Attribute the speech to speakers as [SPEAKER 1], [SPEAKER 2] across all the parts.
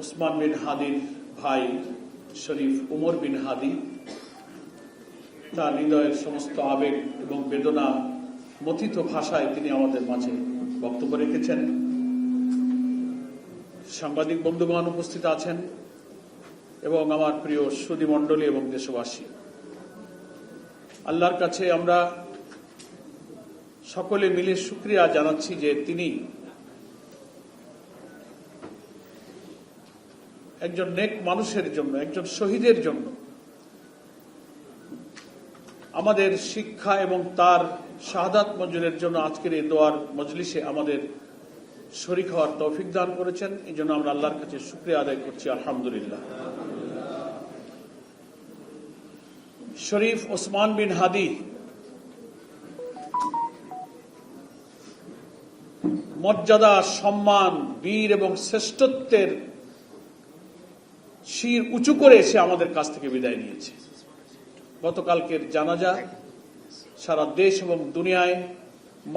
[SPEAKER 1] ওসমান বিন হাদির ভাই শরীফ উমর বিন হাদি তার হৃদয়ের সমস্ত আবেগ এবং বেদনা মথিত ভাষায় তিনি আমাদের মাঝে বক্তব্য রেখেছেন। সাংবাদিক বন্ধুগণ উপস্থিত আছেন এবং আমার প্রিয় সুধী মণ্ডলী এবং দেশবাসী, আল্লাহর কাছে আমরা সকলে মিলে শুকরিয়া জানাচ্ছি যে তিনি একজন নেক মানুষের জন্য, একজন শহীদের জন্য আমাদের শিক্ষা এবং তার শাহাদাত মঞ্জুরের জন্য আজকের এই দোয়ার মজলিসে আমাদের শরীক হওয়ার তৌফিক দান করেছেন। এই জন্য আমরা আল্লাহর কাছে শুকরিয়া আদায় করছি, আলহামদুলিল্লাহ। শরীফ ওসমান বিন হাদি মর্যাদা, সম্মান, বীর এবং শ্রেষ্ঠত্বের শির উঁচু করে এসে আমাদের কাছ থেকে বিদায় নিয়েছে। গতকালকের জানাজা সারা দেশ এবং দুনিয়ায়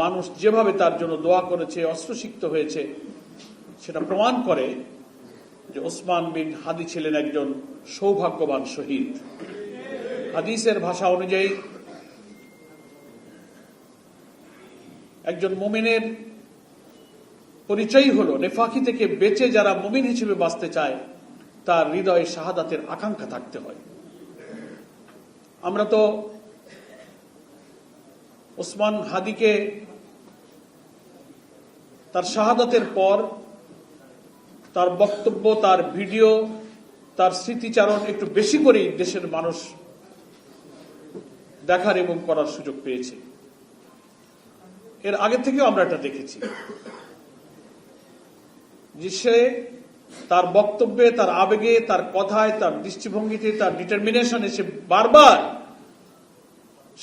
[SPEAKER 1] মানুষ যেভাবে তার জন্য দোয়া করেছে, অশ্রুসিক্ত হয়েছে, সেটা প্রমাণ করে যে ওসমান বিন হাদি ছিলেন একজন সৌভাগ্যবান শহীদ। হাদিসের ভাষা অনুযায়ী একজন মুমিনের পরিচয় হলো নেফাকি থেকে বেঁচে যারা মুমিন হিসেবে বাঁচতে চায় তার হৃদয়ে শাহাদাতের আকাঙ্ক্ষা থাকতে হয়। আমরা তো ওসমান হাদিকে তার শাহাদাতের পর তার বক্তব্য, তার ভিডিও, তার স্মৃতিচারণ একটু বেশি করেই দেশের মানুষ দেখার এবং করার সুযোগ পেয়েছে। এর আগে থেকেও আমরা এটা দেখেছি যে সে তার বক্তব্যে, তার আবেগে, তার কথায়, তার দৃষ্টিভঙ্গিতে, তার ডিটারমিনেশনে সে বারবার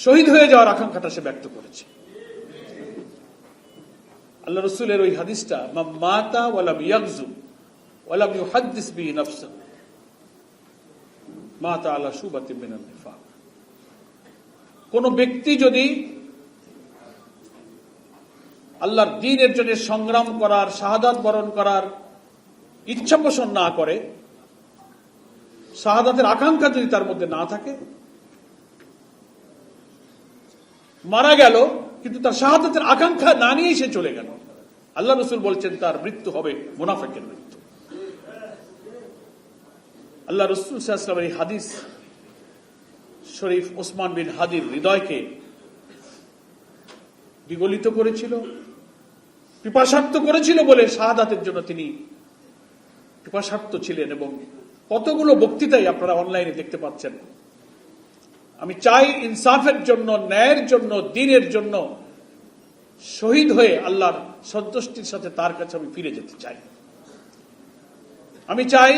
[SPEAKER 1] শহীদ হয়ে যাওয়ার আকাঙ্ক্ষাটা সে ব্যক্ত করেছে। আল্লাহ রসুলের ওই হাদিসটা, মাতা ওয়ালাম ইয়াগজু ওয়ালাম ইউহাদ্দিস বিহি নাফসাহু মাতা আলা শুবাতিন মিনান নিফাক। কোন ব্যক্তি যদি আল্লাহর দ্বীনের জন্য সংগ্রাম করার, শাহাদাত বরণ করার ইচ্ছা পোষণ না করে, শাহাদাতের আকাঙ্ক্ষা যদি তার মধ্যে না থাকে, মারা গেল কিন্তু তার শাহাদাতের আকাঙ্ক্ষা না নিয়েই সে চলে গেল, আল্লাহ রসুল বলছেন তার মৃত্যু হবে মুনাফিকের মৃত্যু। আল্লাহ রসুল সাল্লাল্লাহু আলাইহি ওয়াসাল্লামের এই হাদিস শরীফ ওসমান বিন হাদির হৃদয়কে বিগলিত করেছিল, পিপাসার্ত করেছিল বলে শাহাদাতের জন্য তিনি পিপাসার্ত ছিলেন। এবং কতগুলো বক্তৃতাই আপনারা অনলাইনে দেখতে পাচ্ছেন। আমি চাই ইনসাফের জন্য, ন্যায়ের জন্য, দ্বীনের জন্য শহীদ হয়ে আল্লাহর সন্তুষ্টির সাথে তার কাছে আমি ফিরে যেতে চাই। আমি চাই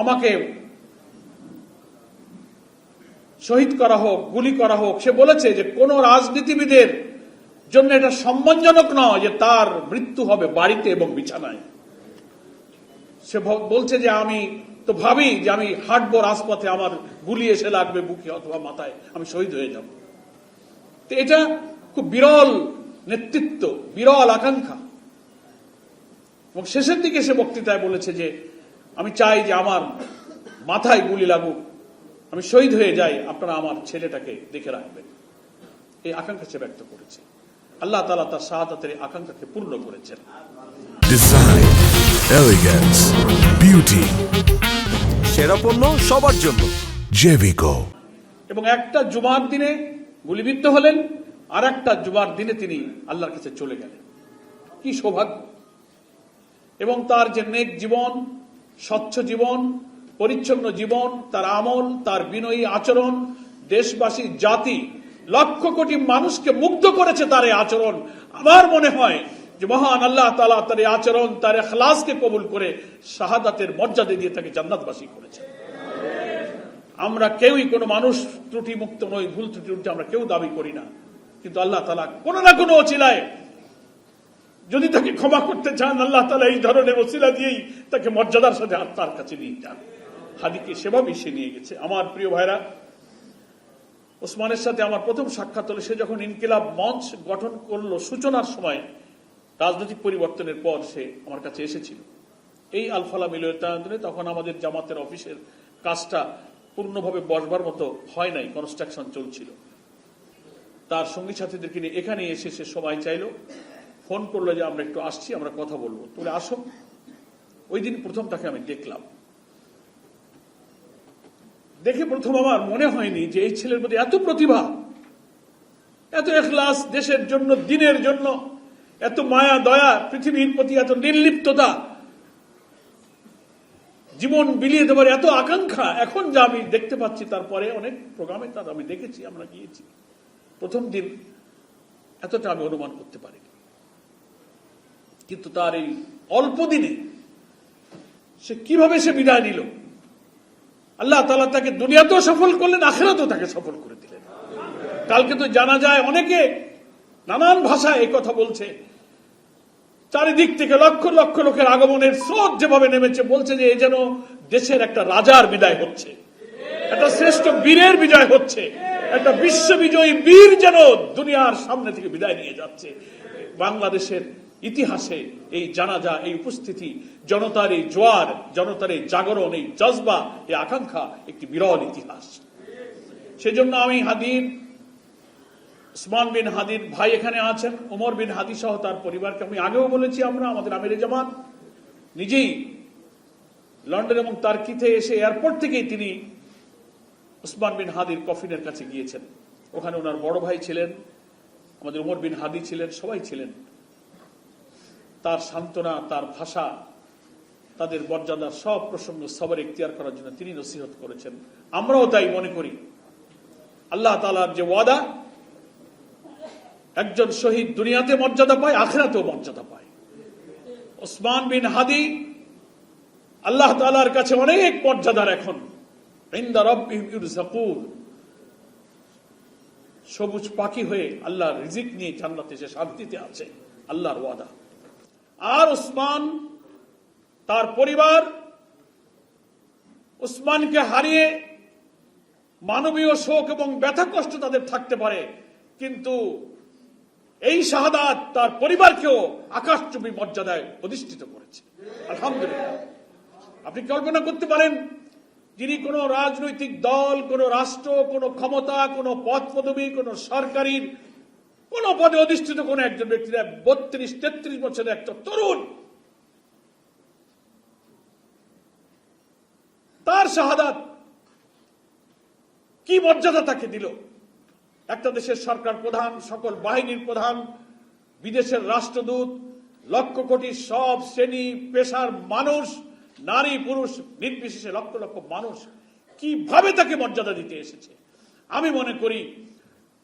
[SPEAKER 1] আমাকে শহীদ করা হোক, গুলি করা হোক। সে বলেছে যে কোন রাজনীতিবিদের জন্য এটা সম্মানজনক নয় যে তার মৃত্যু হবে বাড়িতে এবং বিছানায়। সে বলছে যে আমি তো ভাবি যে আমি হাঁটবো রাজপথে, আমার গুলি এসে লাগবে বুকে অথবা মাথায়, আমি শহীদ হয়ে যাব। তো এটা খুব বিরল নেতৃত্ব, বিরল আকাঙ্ক্ষা। এবং শেষের দিকে সে বক্তৃতায় বলেছে যে আমি চাই যে আমার মাথায় গুলি লাগুক, আমি শহীদ হয়ে যাই, আপনারা আমার ছেলেটাকে দেখে রাখবেন। এই আকাঙ্ক্ষা সে ব্যক্ত করেছে। আল্লাহ তাআলা তার শাহাদাতের আকাঙ্ক্ষাকে পূর্ণ করেছেন।
[SPEAKER 2] ডিজাইন, এলিগেন্স, বিউটি, সেরা পণ্য সবার জন্য জেভিকো।
[SPEAKER 1] এবং একটা জুমার দিনে গুলিবিদ্ধ হলেন, আর একটা জুমার দিনে তিনি আল্লাহর কাছে চলে গেলেন। কি সৌভাগ্য! এবং তার যে নেক জীবন, স্বচ্ছ জীবন, পরিচ্ছন্ন জীবন, তার আমল, তার বিনয়ী আচরণ, দেশবাসী, জাতি, লক্ষ কোটি মানুষকে মুগ্ধ করেছে তার এই আচরণ। আমার মনে হয় যে মহান আল্লাহ তাআলা তার এই আচরণ, তার ইখলাসকে কবুল করে শাহাদাতের মর্যাদা দিয়ে তাকে জান্নাতবাসী করেছে। আমরা কেউই কোনো মানুষ ত্রুটি মুক্ত নই, ভুল ত্রুটি আমরা কেউ দাবি করি না। কিন্তু আল্লাহ তাআলা কোনো না কোনো ওসিলায় যদি তাকে ক্ষমা করতে চান, আল্লাহ তাআলা এই ধরনের ওসিলা দিয়েই তাকে মর্যাদার সাথে তার কাছে নিয়ে যান। হাদিকে সেভাবেই সে নিয়ে গেছে। আমার প্রিয় ভাইরা, ওসমানের সাথে আমার প্রথম সাক্ষাৎ হলো সে যখন ইনকিলাব মঞ্চ গঠন করলো সূচনার সময়, রাজনৈতিক পরিবর্তনের পর সে আমার কাছে এসেছিল। এই আলফালা মিলনায়তনে তখন আমাদের জামাতের অফিসের কাজটা পূর্ণভাবে বসবার মতো হয় নাই, কনস্ট্রাকশন চলছিল। তার সঙ্গী সাথীদেরকে নিয়ে এখানে এসে সে সময় চাইলো, ফোন করলো যে আমরা একটু আসছি, আমরা কথা বলবো। তুমি আসো। ওই দিন প্রথম তাকে আমি দেখলাম। দেখে প্রথম আমার মনে হয়নি যে এই ছেলের মধ্যে এত প্রতিভা, এত ইখলাস, দেশের জন্য, দিনের জন্য এত মায়া দয়া, পৃথিবীর প্রতি এত নির্লিপ্ততা, জীবন বিলিয়ে দেবার এত আকাঙ্ক্ষা। এখন যা আমি দেখতে পাচ্ছি, তারপরে অনেক প্রোগ্রামে তার আমি দেখেছি, আমরা গিয়েছি, প্রথম দিন এতটা আমি অনুমান করতে পারিনি। কিন্তু তার এই অল্প দিনে সে কিভাবে সে বিদায় নিল, আল্লাহ তাআলা তাকে দুনিয়াতেও সফল করলেন, আখিরাতেও তাকে সফল করে দিলেন। কালকে তো জানা যায় অনেকে নানান ভাষায় এই কথা বলছে, চারিদিক থেকে লক্ষ লক্ষ লোকের আগমনের স্রোত যেভাবে নেমেছে, বলছে যে এই যেন দেশের একটা রাজার বিদায় হচ্ছে, একটা শ্রেষ্ঠ বীরের বিজয় হচ্ছে, একটা বিশ্ববিজয়ী বীর যেন দুনিয়ার সামনে থেকে বিদায় নিয়ে যাচ্ছে। বাংলাদেশের ইতিহাসে এই জানাজা, এই উপস্থিতি, জনতার এই জোয়ার, জনতার এই জাগরণ, এই জজবা, এই আকাঙ্ক্ষা একটি বিরল ইতিহাস। সেজন্য আমি হাদির, উসমান বিন হাদির ভাই এখানে আছেন, ওমর বিন হাদি সহ তার পরিবারকে আমি আগেও বলেছি, আমরা আমাদের আমিরে জামাত নিজেই লন্ডন এবং টার্কিতে এসে এয়ারপোর্ট থেকেই তিনি উসমান বিন হাদির কফিনের কাছে গিয়েছেন। ওখানে ওনার বড় ভাই ছিলেন, আমাদের ওমর বিন হাদি ছিলেন, সবাই ছিলেন। তার সান্ত্বনা, তার ভাষা, তাদের মর্যাদার সব প্রসঙ্গ সবার ইখতিয়ার করার জন্য তিনি নসিহত করেছেন। আমরাও তাই মনে করি, আল্লাহ তাআলার যে ওয়াদা, একজন শহীদ দুনিয়াতে মর্যাদা পায়, আখিরাতেও মর্যাদা পায়। উসমান বিন হাদি আল্লাহ তাআলার কাছে অনেক মর্যাদার। এখন ইনদা রাব্বিহিম ইরযাকুন, সবুজ পাখি হয়ে আল্লাহর রিজিক নিয়ে জান্নাতে সে শান্তিতে আছে, আল্লাহর ওয়াদা। আর উসমান, তার পরিবার উসমানকে হারিয়ে মানবীয় শোক এবং ব্যথা কষ্ট তাদের থাকতে পারে, কিন্তু এই শাহাদাত তার পরিবারকেও আকাশচুম্বী মর্যাদায় অধিষ্ঠিত করেছে। আলহামদুলিল্লাহ। আপনি কল্পনা করতে পারেন, যিনি কোন রাজনৈতিক দল, কোন রাষ্ট্র, কোন ক্ষমতা, কোন পদ পদবী, কোন সরকারির কোন পদে অধিষ্ঠিত কোন একজন ব্যক্তিরা 32-33 বছরের একটা তরুণ, তার শাহাদাত কি মর্যাদা তাকে দিল। একটা দেশের সরকার প্রধান, সকল বাহিনীর প্রধান, বিদেশের রাষ্ট্রদূত, লক্ষ কোটি সব শ্রেণী পেশার মানুষ, নারী পুরুষ নির্বিশেষে লক্ষ লক্ষ মানুষ কিভাবে তাকে মর্যাদা দিতে এসেছে। আমি মনে করি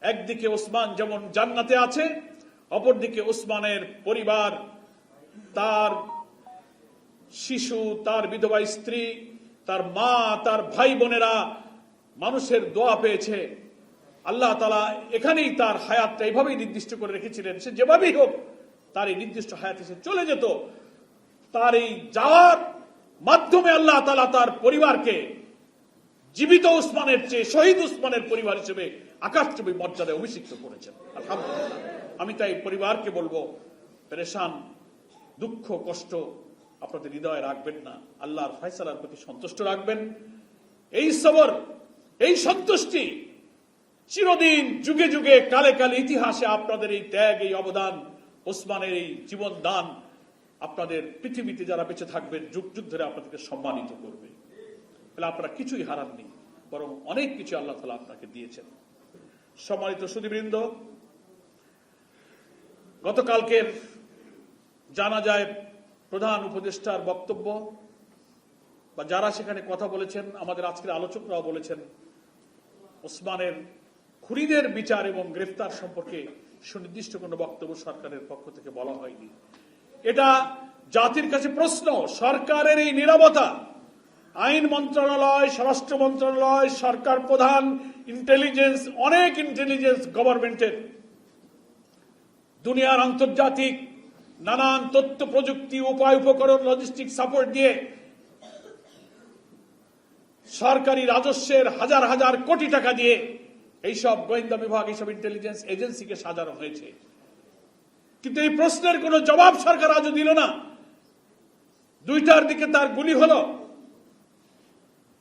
[SPEAKER 1] একদিকে ওসমান যেমন জান্নাতে আছে, অপরদিকে ওসমানের পরিবার, তার শিশু, তার বিধবা স্ত্রী, তার মা, তার ভাই বোনেরা মানুষের দোয়া পেয়েছে। আল্লাহ তাআলা এখানেই তার হায়াতটা এইভাবেই নির্দিষ্ট করে রেখেছিলেন, সে যেভাবেই হোক তার এই নির্দিষ্ট হায়াতে সে চলে যেত। তার এই যাওয়ার মাধ্যমে আল্লাহ তাআলা তার পরিবারকে জীবিত উসমানের চেয়ে শহীদ উসমানের পরিবার হিসেবে আকাশচুম্বী মর্যাদায় অভিষিক্ত করেছেন। আলহামদুলিল্লাহ। আমি তাই পরিবারকে বলবো, পেরেশান, দুঃখ কষ্ট আপনাদের হৃদয়ে রাখবেন না, আল্লাহর ফয়সালার প্রতি সন্তুষ্ট রাখবেন। এই সবর, এই সন্তুষ্টি চিরদিন, যুগে যুগে, কালে কালে ইতিহাসে আপনাদের এই ত্যাগ, এই অবদান, ওসমানের এই জীবন দান আপনাদের পৃথিবীতে যারা বেঁচে থাকবেন যুগ যুগ ধরে আপনাদেরকে সম্মানিত করবে। তাহলে আপনারা কিছুই হারাননি, বরং অনেক কিছু আল্লাহ তাআলা আপনাকে দিয়েছেন। সম্মানিত সুধীবৃন্দ, গতকালকের জানাজায় প্রধান উপদেষ্টার বক্তব্য বা যারা সেখানে কথা বলেছেন, আমাদের আজকের আলোচকরাও বলেছেন, ওসমানের খুনিদের বিচার এবং গ্রেফতার সম্পর্কে সুনির্দিষ্ট কোনো বক্তব্য সরকারের পক্ষ থেকে বলা হয়নি। এটা জাতির কাছে প্রশ্ন। সরকারের এই নীরবতা, আইন মন্ত্রণালয়, স্বরাষ্ট্র মন্ত্রণালয়, সরকার প্রধান, ইন্টেলিজেন্স, অনেক ইন্টেলিজেন্স গভর্নমেন্টের, দুনিয়ার আন্তর্জাতিক নানান তথ্য প্রযুক্তি, উপায় উপকরণ, লজিস্টিক সাপোর্ট দিয়ে সরকারি রাজস্বের হাজার হাজার কোটি টাকা দিয়ে এইসব গোয়েন্দা বিভাগ, এইসব ইন্টেলিজেন্স এজেন্সিকে সাজানো হয়েছে। কিন্তু এই প্রশ্নের কোনো জবাব সরকার আজও দিল না। 2টার দিকে তার গুলি হলো,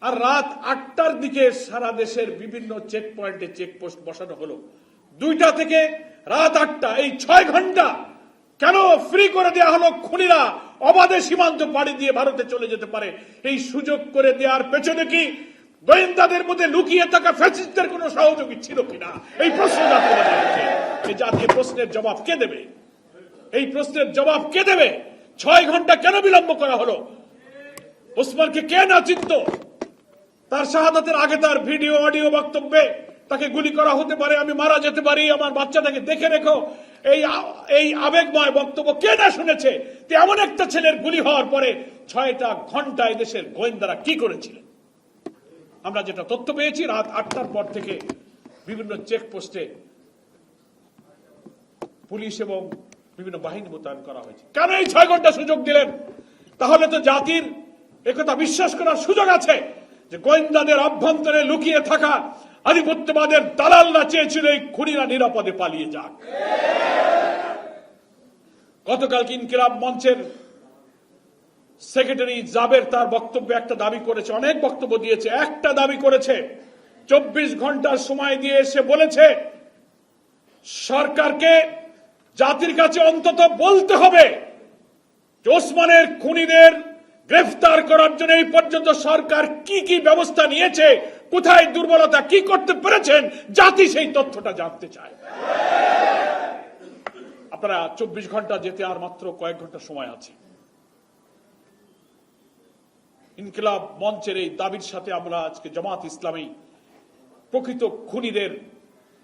[SPEAKER 1] আর রাত 8টার দিকে সারা দেশের বিভিন্ন চেক পয়েন্টে চেকপোস্ট বসানো হলো। 2টা থেকে রাত 8টা, এই 6 ঘন্টা কেন ফ্রি করে দেওয়া হলো? খুনিরা অবাধে সীমান্ত পাড়ি দিয়ে ভারতে চলে যেতে পারে। এই সুযোগ করে দেওয়ার পেছনে কি গোয়েন্দাদের মধ্যে লুকিয়ে থাকা ফ্যাসিস্টদের কোন সহযোগী ছিল কিনা? এই প্রশ্ন জাতীয় জাতিকে। এই জাতীয় প্রশ্নের জবাব কে দেবে? এই প্রশ্নের জবাব কে দেবে? 6 ঘন্টা কেন বিলম্ব করা হলো? ওসমানকে কে না চিনত? তার শাহাদাতের আগে তার ভিডিও অডিও বক্তব্যে তাকে গুলি করা হতে পারে, আমি মারা যেতে পারি, আমার বাচ্চাটাকে দেখে রেখো, এই আবেগময় বক্তব্য কে না শুনেছে? এমন একটা ছেলের গুলি হওয়ার পরে 6টা ঘন্টায় দেশের গোয়েন্দারা কি করেছিলেন? আমরা যেটা তথ্য পেয়েছি, রাত 8টার পর থেকে বিভিন্ন চেকপোস্টে পুলিশ এবং বিভিন্ন বাহিনী মোতায়েন করা হয়েছে। কেন এই 6 ঘন্টা সুযোগ দিলেন? তাহলে তো জাতির একথা বিশ্বাস করার সুযোগ আছে যে গোয়েন্দাদের অভ্যন্তরে লুকিয়ে থাকা আধিপত্যবাদের দালালরা চেয়েছিল এই খুনিরা নিরাপদে পালিয়ে যাক। গতকাল ইনকিলাব মঞ্চের সেক্রেটারি জাবের তার বক্তব্যে একটা দাবি করেছে, অনেক বক্তব্য দিয়েছে, একটা দাবি করেছে, 24 ঘন্টার সময় দিয়ে এসে বলেছে সরকারকে জাতির কাছে অন্তত বলতে হবে যে ওসমানের খুনিদের গ্রেফতার করার জন্য এই পর্যন্ত সরকার কি কি ব্যবস্থা নিয়েছে, কোথায় দুর্বলতা, কি করতে পেরেছেন, জাতি সেই তথ্যটা জানতে চায়। আপনারা 24 ঘন্টা যেতে আর মাত্র কয়েক ঘন্টা সময় আছে। ইনকিলাব মঞ্চের এই দাবির সাথে আমরা আজকে জামাত ইসলামী প্রকৃত খুনিদের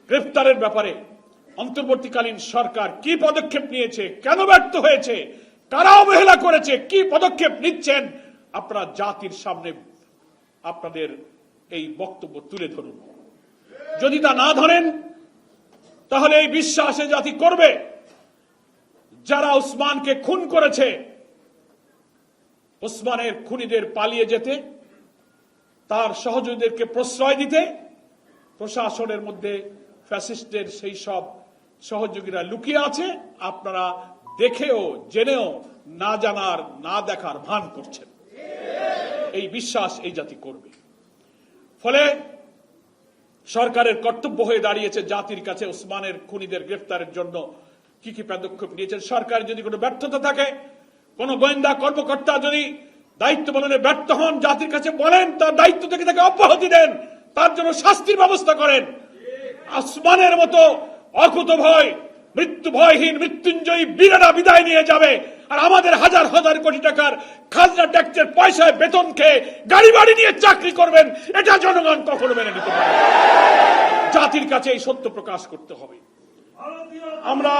[SPEAKER 1] গ্রেফতারের ব্যাপারে অন্তর্বর্তীকালীন সরকার কি পদক্ষেপ নিয়েছে, কেন ব্যর্থ হয়েছে, কারা অবহেলা করেছে, কি পদক্ষেপ নিচ্ছেন, আপনারা জাতির সামনে আপনাদের এই বক্তব্য তুলে ধরুন। যদি তা না ধরেন তাহলে এই বিশ্বাসে জাতি করবে যারা ওসমানকে খুন করেছে, ওসমানের খুনিদের পালিয়ে যেতে, তার সহযোগীদেরকে প্রশ্রয় দিতে প্রশাসনের মধ্যে ফ্যাসিস্টদের সেই সব সহযোগীরা লুকিয়ে আছে। আপনারা দেখেও জেনেও না জানার না দেখার ভান করছেন। এই বিশ্বাস এই জাতি করবে। ফলে সরকারের কর্তব্য হয়ে দাঁড়িয়েছে জাতির কাছে ওসমানের খুনিদের গ্রেফতারের জন্য কি কি পদক্ষেপ নিয়েছেন। সরকার যদি কোনো ব্যর্থতা থাকে, কোন গোয়েন্দা কর্মকর্তা যদি দায়িত্ব পালনে ব্যর্থ হন, জাতির কাছে বলেন, তার দায়িত্ব থেকে তাকে অব্যাহতি দেন, তার জন্য শাস্তির ব্যবস্থা করেন। ওসমানের মতো অকুত ভয়, মৃত্যু ভয়হীন মৃত্যুঞ্জয়ী বীরেরা বিদায় নিয়ে যাবে, আর আমাদের হাজার হাজার কোটি টাকার খাজনা ট্যাক্সের পয়সায় বেতন খেয়ে গাড়ি বাড়ি নিয়ে চাকরি করবেন, এটা জনগণ কখনো মেনে নিতে পারে না। জাতির কাছে এই সত্য প্রকাশ করতে হবে। আমরা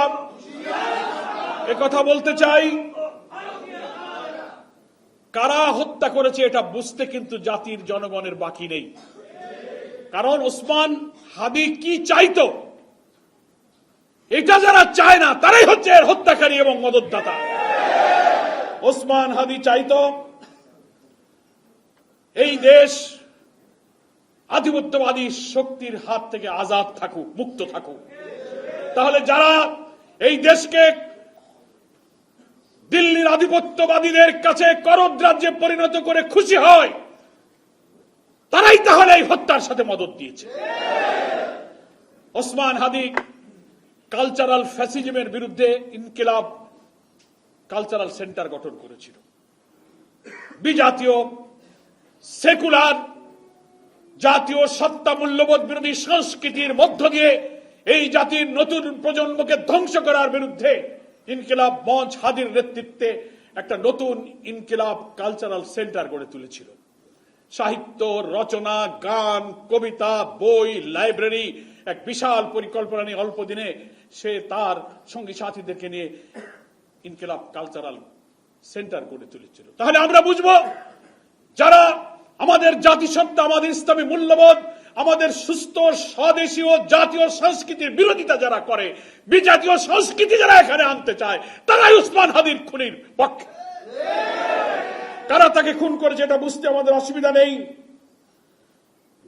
[SPEAKER 1] একথা বলতে চাই, কারা হত্যা করেছে এটা বুঝতে কিন্তু জাতির জনগণের বাকি নেই। কারণ ওসমান হাদি কি চাইতো, এটা যারা চায় না তারাই হচ্ছে এর হত্যাকারী এবং মদতদাতা। ওসমান হাদি চাইতো এই দেশ আধিপত্যবাদী শক্তির হাত থেকে আজাদ থাকুক, মুক্ত থাকুক। তাহলে যারা এই দেশকে দিল্লির আধিপত্যবাদীদের কাছে করদ্রাজ্যে পরিণত করে খুশি হয়, তারাই তাহলে এই হত্যার সাথে মদত দিয়েছে। ওসমান হাদি কালচারাল ফ্যাসিজমের বিরুদ্ধে ইনকিলাব কালচারাল সেন্টার গঠন করেছিল। বিজাতীয় সেকুলার জাতীয় সত্তা মূল্যবোধ বিরোধী সংস্কৃতির মধ্য দিয়ে এই জাতির নতুন প্রজন্মকে ধ্বংস করার বিরুদ্ধে ইনকিলাব মঞ্চ হাদির নেতৃত্বে একটা নতুন ইনকিলাব কালচারাল সেন্টার গড়ে তুলেছিল। সাহিত্য, রচনা, গান, কবিতা, বই, লাইব্রেরি, এক বিশাল পরিকল্পনা নিয়ে অল্প দিনে সে তার সঙ্গী সাথীদেরকে নিয়ে ইনকিলাব কালচারাল সেন্টার গড়ে তুলেছিল। তাহলে আমরা বুঝবো, যারা আমাদের জাতিসত্তা, আমাদের ইসলামী মূল্যবোধ, আমাদের সুস্থ স্বদেশীয় জাতীয় সংস্কৃতির বিরোধিতা যারা করে, বিজাতীয় সংস্কৃতি যারা এখানে আনতে চায়, তারাই ওসমান হাদির খুনির পক্ষে। কারা তাকে খুন করেছে এটা বুঝতে আমাদের অসুবিধা নেই।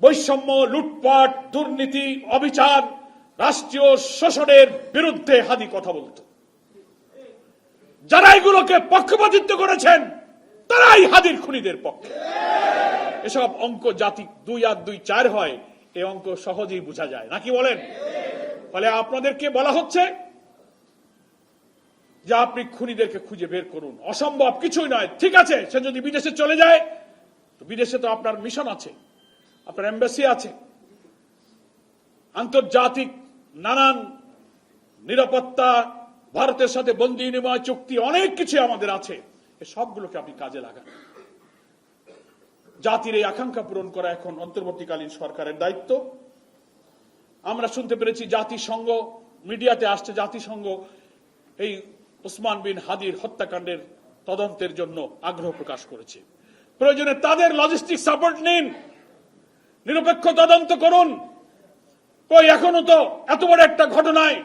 [SPEAKER 1] বৈষম্য, লুটপাট, দুর্নীতি, অবিচার, রাষ্ট্রীয় শোষণের বিরুদ্ধে হাদি কথা বলত। যারা এগুলোকে পক্ষপাতিত্ব করেছেন তারাই হাদির খুনিদের পক্ষে। এসব অঙ্ক জাতি 2 আর 2 4 হয়, এই অঙ্ক সহজেই বোঝা যায় নাকি বলেন? ফলে আপনাদেরকে বলা হচ্ছে যে আপনি খুনিদেরকে খুঁজে বের করুন। অসম্ভব কিছুই নয়। ঠিক আছে, সে যদি বিদেশে চলে যায়, তো বিদেশে তো আপনার মিশন আছে, আপনার এম্বাসি আছে, আন্তর্জাতিক নানান নিরাপত্তা, ভারতের সাথে বন্দী বিনিময় চুক্তি, অনেক কিছু আমাদের আছে। এই সবগুলোকে আপনি কাজে লাগান। জাতির এই আকাঙ্ক্ষা পূরণ করা এখন অন্তর্বর্তীকালীন সরকারের দায়িত্ব। আমরা শুনতে পেরেছি জাতিসংঘ, মিডিয়াতে আসছে, জাতিসংঘ এই উসমান বিন হাদির হত্যাকাণ্ডের তদন্তের জন্য আগ্রহ প্রকাশ করেছে। প্রয়োজনে তাদের লজিস্টিক সাপোর্ট নিন, নিরপেক্ষ তদন্ত করুন। কই এখনো তো এত বড় একটা ঘটনায়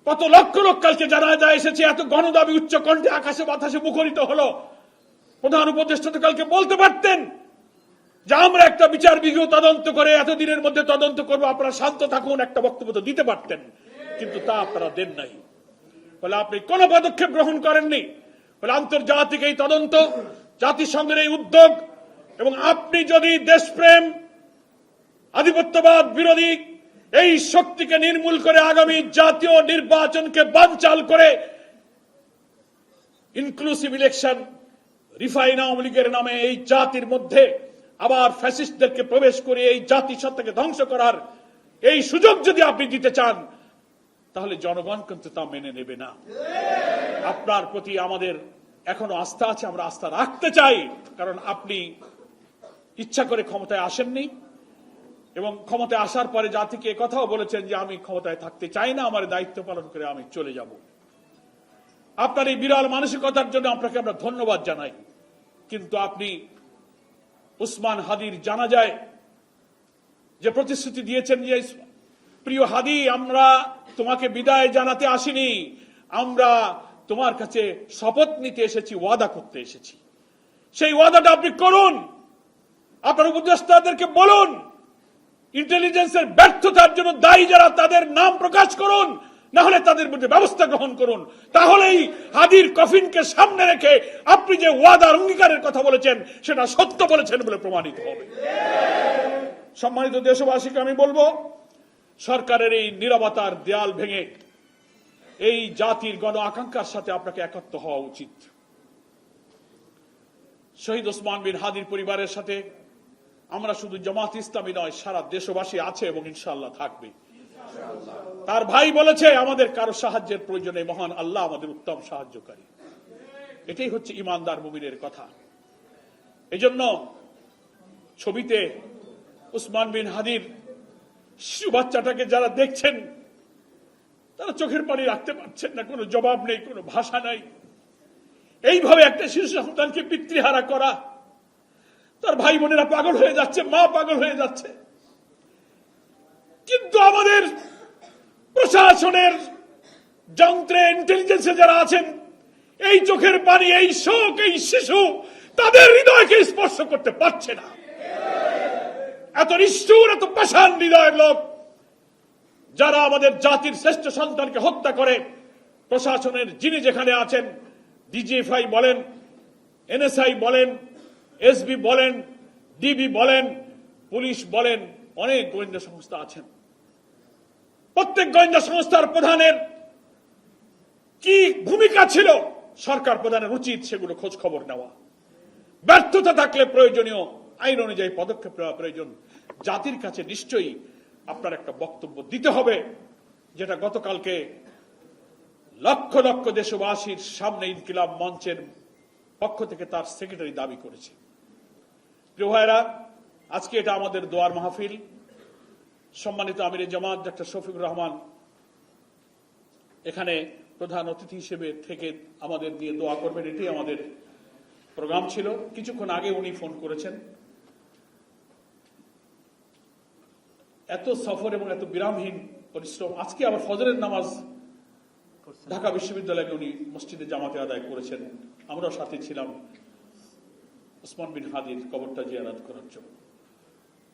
[SPEAKER 1] কত লক্ষ লোক কালকে জানাজা এসেছে, এত গণদাবি উচ্চ কণ্ঠে আকাশে বাতাসে মুখরিত হলো। প্রধান উপদেষ্টা তো কালকে বলতে পারতেন যে আমরা একটা বিচার বিভাগীয় তদন্ত করে এতদিনের মধ্যে তদন্ত করবো, আপনারা শান্ত থাকুন, একটা বক্তব্য তো দিতে পারতেন, কিন্তু তা আপনারা দেন নাই। ফলে আপনি কোন পদক্ষেপ গ্রহণ করেননি। ফলে আন্তর্জাতিক এই তদন্ত, জাতিসংঘের এই উদ্যোগ, এবং আপনি যদি দেশপ্রেম, আধিপত্যবাদ বিরোধী এই শক্তিকে নির্মূল করে আগামী জাতীয় নির্বাচনকে বানচাল করে ইনক্লুসিভ ইলেকশন, রিফাইন আওয়ামী লীগের নামে এই জাতির মধ্যে আবার ফ্যাসিস্টদেরকে প্রবেশ করে এই জাতি সত্তাকে ধ্বংস করার এই সুযোগ যদি আপনি দিতে চান, তাহলে জনগণ কিন্তু তা মেনে নেবে না। আপনার প্রতি আমাদের এখনো আস্থা আছে, আমরা আস্থা রাখতে চাই, কারণ আপনি ইচ্ছা করে ক্ষমতায় আসেননি, এবং ক্ষমতায় আসার পরে জাতিকে কথাও বলেছেন যে আমি ক্ষমতায় থাকতে চাই না, আমার দায়িত্ব পালন করে আমি চলে যাব। আপনার এই বিরল মানসিকতার জন্য আপনাকে আমরা ধন্যবাদ জানাই। কিন্তু আপনি উসমান হাদির জানাজায় যে প্রতিশ্রুতি দিয়েছেন যে প্রিয় হাদি, আমরা তোমাকে বিদায় জানাতে আসিনি, আমরা তোমার কাছে শপথ নিতে এসেছি, ওয়াদা করতে এসেছি, সেই ওয়াদাটা আপনি করুন। আপনার উপদেষ্টাদেরকে বলুন, ইন্টেলিজেন্সের ব্যর্থতার জন্য দায়ী যারা তাদের নাম প্রকাশ করুন, না হলে তাদের মধ্যে ব্যবস্থা গ্রহণ করুন। তাহলেই হাদির কফিনকে সামনে রেখে আপনি যে ওয়াদার অঙ্গীকারের কথা বলেছেন সেটা সত্য বলেছেন বলে প্রমাণিত হবে। সম্মানিত দেশবাসীকে আমি বলবো, সরকারের এই নীরবতার দেয়াল ভেঙে এই জাতির গণ আকাঙ্ক্ষার সাথে আপনাকে একত্র হওয়া উচিত। শহীদ ওসমান বিন হাদির পরিবারের সাথে আমরা শুধু জামাত ইসলামী নয়, সারা দেশবাসী আছে এবং ইনশাআল্লাহ থাকবে। তার ভাই বলেছে আমাদের কারো সাহায্যের প্রয়োজনে মহান আল্লাহ আমাদের উত্তম সাহায্যকারী। এটাই হচ্ছে ইমানদার মুমিনের কথা। এজন্য ছবিতে উসমান বিন হাদির শিশু বাচ্চাটাকে যারা দেখছেন তারা চোখের পানি রাখতে পারছেন না, কোনো জবাব নেই, কোনো ভাষা নাই। এইভাবে একটা শিশু সন্তানকে পিতৃহারা করা, তার ভাই বোনেরা পাগল হয়ে যাচ্ছে, মা পাগল হয়ে যাচ্ছে। কিন্তু আমাদের প্রশাসনের যন্ত্রে, ইন্টেলিজেন্সে যারা আছেন, এই চোখের পানি, এই শোক, এই শিশু তাদের হৃদয়কে স্পর্শ করতে পারছে না। এত নিষ্ঠুর, এত পাষাণ হৃদয়ের লোক যারা আমাদের জাতির শ্রেষ্ঠ সন্তানকে হত্যা করে, প্রশাসনের যিনি যেখানে আছেন, ডিজিএফআই বলেন, এনএসআই বলেন, এসবি বলেন, ডিবি বলেন, পুলিশ বলেন, অনেক গোয়েন্দা সংস্থা আছেন। প্রত্যেক গোয়েন্দা সংস্থার প্রধানের কি ভূমিকা ছিল, সরকার প্রধানের উচিত সেগুলো খোঁজ খবর নেওয়া। ব্যর্থতা থাকলে প্রয়োজনীয় আইন অনুযায়ী পদক্ষেপ নেওয়া প্রয়োজন। জাতির কাছে নিশ্চয়ই আপনার একটা বক্তব্য দিতে হবে, যেটা গতকালকে লক্ষ লক্ষ দেশবাসীর সামনে ইনকিলাব মঞ্চের পক্ষ থেকে তার সেক্রেটারি দাবি করেছে। প্রিয় ভাইরা, আজকে এটা আমাদের দোয়ার মাহফিল। সম্মানিত আমিরে জামাত ডক্টর শফিকুর রহমান এখানে প্রধান অতিথি হিসেবে থেকে আমাদের দিয়ে দোয়া করবেন, এটাই আমাদের প্রোগ্রাম ছিল। কিছুক্ষণ আগে উনি ফোন করেছেন। এত সফর এবং এত বিরামহীন পরিশ্রম, আজকে আবার ফজরের নামাজ ঢাকা বিশ্ববিদ্যালয়ে উনি মসজিদে জামাতে আদায় করেছেন। আমরাও সাথে ছিলাম ওসমান বিন হাদির কবরটা জিয়ারত করার জন্য।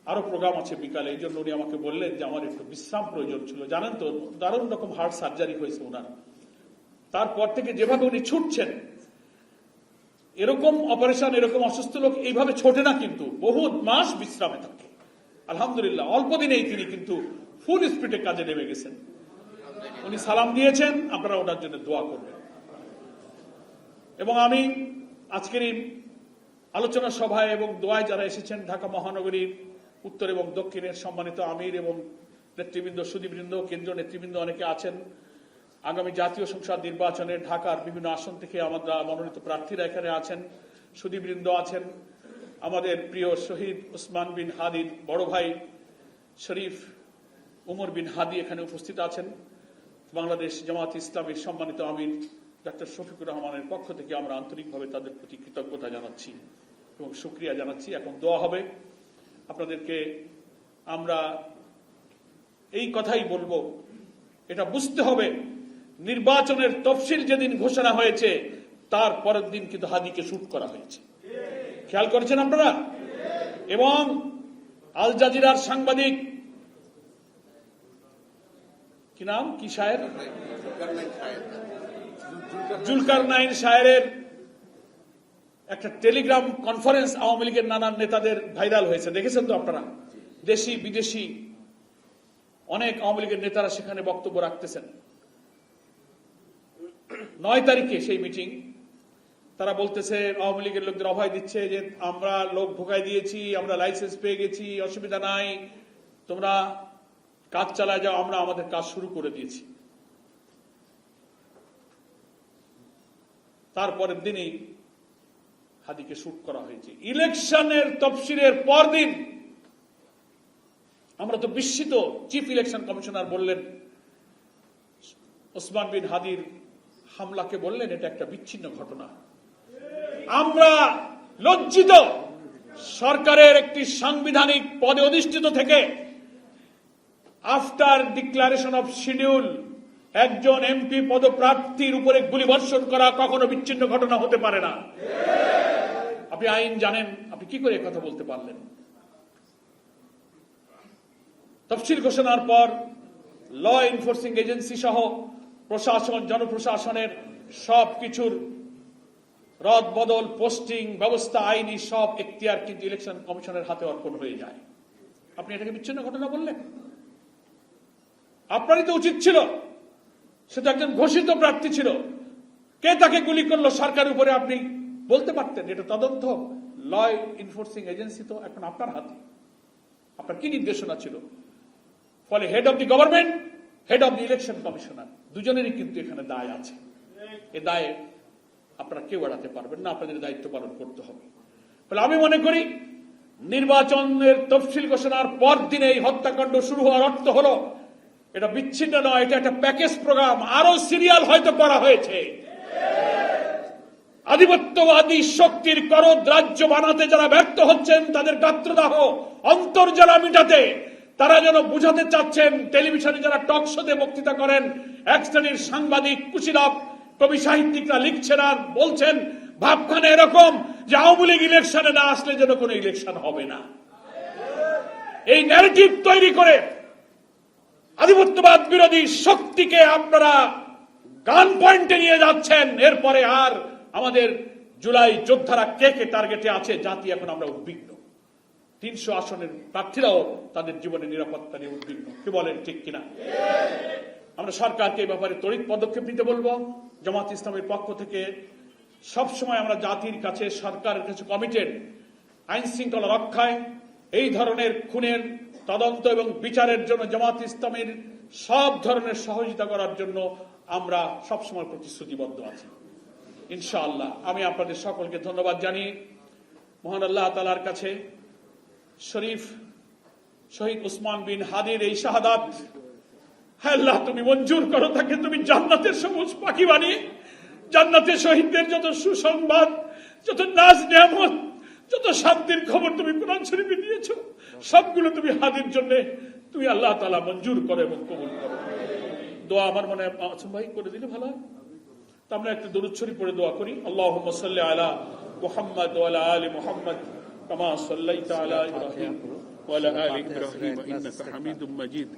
[SPEAKER 1] আরো প্রোগ্রাম আছে বিকালে, এই জন্য উনি আমাকে বললেন যে আমার একটু বিশ্রাম প্রয়োজন ছিল। জানেন তো, দারুণ রকম হার্ট সার্জারি হয়েছে ওনার, তারপর থেকে যেভাবে উনি ছুটছেন, এরকম অপারেশন, এরকম অসুস্থ লোক এইভাবে ছোটে না, কিন্তু বহু মাস বিশ্রামে থাকে। আলহামদুলিল্লাহ অল্প দিনেই তিনি কিন্তু ফুল স্পিডে কাজে নেমে গেছেন। উনি সালাম দিয়েছেন, আপনারা ওনার জন্য দোয়া করবেন। এবং আমি আজকের এই আলোচনা সভায় এবং দোয়ায় যারা এসেছেন, ঢাকা মহানগরীর উত্তর এবং দক্ষিণের সম্মানিত আমির এবং নেতৃবৃন্দ, সুদীবৃন্দ, কেন্দ্রীয় নেতৃবৃন্দ অনেকে আছেন। আগামী জাতীয় সংসদ নির্বাচনে ঢাকার বিভিন্ন আসন থেকে আমরা মনোনীত প্রার্থীরা এখানে আছেন, সুদীবৃন্দ আছেন। আমাদের প্রিয় শহীদ ওসমান বিন হাদির বড় ভাই শরীফ উমর বিন হাদি এখানে উপস্থিত আছেন। বাংলাদেশ জামাত ইসলামীর সম্মানিত আমির ডক্টর শফিকুর রহমানের পক্ষ থেকে আমরা আন্তরিকভাবে তাদের প্রতি কৃতজ্ঞতা জানাচ্ছি এবং শুকরিয়া জানাচ্ছি। এখন দোয়া হবে। আপনাদেরকে আমরা এই কথাই বলবো, এটা বুঝতে হবে, নির্বাচনের তফসিল যেদিন ঘোষণা হয়েছে তার পরের দিন কিন্তু হাদিকে শুট করা হয়েছে। খেয়াল করেছেন আপনারা? এবং আল জাজিরার সাংবাদিক, কি নাম, কি শায়ের, জুলকারনাইন শায়ের একটা টেলিগ্রাম কনফারেন্স আওয়ামী লীগের নানান নেতাদের ভাইরাল হয়েছে, দেখেছেন তো আপনারা? দেশি বিদেশি অনেক আওয়ামী লীগের নেতারা সেখানে বক্তব্য রাখতেছেন। 9 তারিখে সেই মিটিং, তারা বলতেছে, আওয়ামী লীগের লোকদের অভয় দিচ্ছে যে আমরা লোক ঢোকাই দিয়েছি, আমরা লাইসেন্স পেয়ে গেছি, অসুবিধা নাই, তোমরা কাজ চালায় যাও, আমরা আমাদের কাজ শুরু করে দিয়েছি। তারপরের দিনই হাদিকে শুট করা হয়েছে। ইলেকশনের তফসিলের পরদিন আমরা তো বিস্মিত। চিফ ইলেকশন কমিশনার বললেন, ওসমান বিন হাদির হামলাকে বললেন এটা একটা বিচ্ছিন্ন ঘটনা। আমরা লজ্জিত, সরকারের একটি সাংবিধানিক পদে অধিষ্ঠিত থেকে আফটার ডিক্লারেশন অফ শিডিউল একজন এমপি পদপ্রার্থীর উপরে গুলিবর্ষণ করা কখনো বিচ্ছিন্ন ঘটনা হতে পারে না। আপনি আইন জানেন, আপনি কি করে কথা বলতে পারলেন? তফসিল ঘোষণার পর ল এনফোর্সিং এজেন্সি সহ প্রশাসন, জনপ্রশাসনের সবকিছুর রদ বদল, পোস্টিং ব্যবস্থা, আইনি সব এখতিয়ার কিন্তু ইলেকশন কমিশনের হাতে অর্পণ হয়ে যায়। আপনি এটাকে বিচ্ছিন্ন ঘটনা বললেন? আপনারই তো উচিত ছিল, সে তো একজন ঘোষিত প্রার্থী ছিল, কে তাকে গুলি করলো সরকারের উপরে আপনি বলতে পারতেন। এটা তদন্ত, ল এনফোর্সিং এজেন্সি তো এখন আপনার হাতে। আপনার কি নির্দেশনা ছিল? ফলে head of the government, head of the election commissioner দুজনেরই কিন্তু এখানে দায় আছে। এ দায়ে আপনারা কেউ এড়াতে পারবেন না, আপনাদের দায়িত্ব পালন করতে হবে। ফলে আমি মনে করি নির্বাচনের তফসিল ঘোষণার পর দিনে এই হত্যাকাণ্ড শুরু হওয়ার অর্থ হলো এটা বিচ্ছিন্ন নয়, এটা একটা প্যাকেজ প্রোগ্রাম, আরো সিরিয়াল হয়তো করা হয়েছে। আধিপত্যবাদী শক্তির করদ রাজ্য বানাতে যারা ব্যর্থ হচ্ছেন, তাদের গাত্রদাহ অন্তর্জলা মিটাতে তারা যেন বুঝাতে চাচ্ছেন, টেলিভিশনে যারা টক শোতে বক্তৃতা করেন, এক শ্রেণীর সাংবাদিক, কুশীলব, কবি সাহিত্যিকরা লিখছেন আর বলছেন ভাবখানে এরকম যে আওয়ামী লীগ ইলেকশনে না আসলে যেন কোনো ইলেকশন হবে না। এই ন্যারেটিভ তৈরি করে আধিপত্যবাদ বিরোধী শক্তিকে আপনারা গান পয়েন্টে নিয়ে যাচ্ছেন। এরপরে আর আমাদের জুলাই যোদ্ধারা কে কে টার্গেটে আছে, জাতি এখন আমরা উদ্বিগ্ন। 300 আসনের প্রার্থীরাও তাদের জীবনের নিরাপত্তা নিয়ে উদ্বিগ্ন। কি বলেন, ঠিক কিনা? আমরা সরকারকে এই ব্যাপারে তড়িৎ পদক্ষেপ নিতে বলবো। জামাত ইসলামের পক্ষ থেকে সবসময় আমরা জাতির কাছে, সরকারের কাছে কমিটেড, আইন শৃঙ্খলা রক্ষায়, এই ধরনের খুনের তদন্ত এবং বিচারের জন্য জামাত ইসলামের সব ধরনের সহযোগিতা করার জন্য আমরা সবসময় প্রতিশ্রুতিবদ্ধ আছি ইনশাআল্লাহ। আমি আপনাদের সকলকে ধন্যবাদ জানিয়ে মহান আল্লাহ তাআলার কাছে শরীফ শহীদ ওসমান বিন হাদির এই শাহাদাত, হ্যাঁ আল্লাহ তুমি মঞ্জুর করো, তাকে তুমি জান্নাতের সবুজ পাখি বানিয়ে, জান্নাতের শহীদদের যত সুসংবাদ, যত নাজ নিয়ামত, যত শান্তির খবর তুমি কোরআন শরীফে দিয়েছো, সবগুলো তুমি হাদির জন্য তুমি আল্লাহ তাআলা মঞ্জুর করো এবং কবুল করো। দোয়া আমার মনে আসম ভাই করে দিলে ভালো হয়। তো আমরা একটা দরুদ শরীফ পড়ে দোয়া করি। আল্লাহুম্মা সাল্লি আলা মুহাম্মাদ ওয়া আলা আলি মুহাম্মাদ কামা সাল্লাইতা আলা ইব্রাহিম ওয়া আলা আলি ইব্রাহিম ইন্নাকা হামিদুম মাজিদ।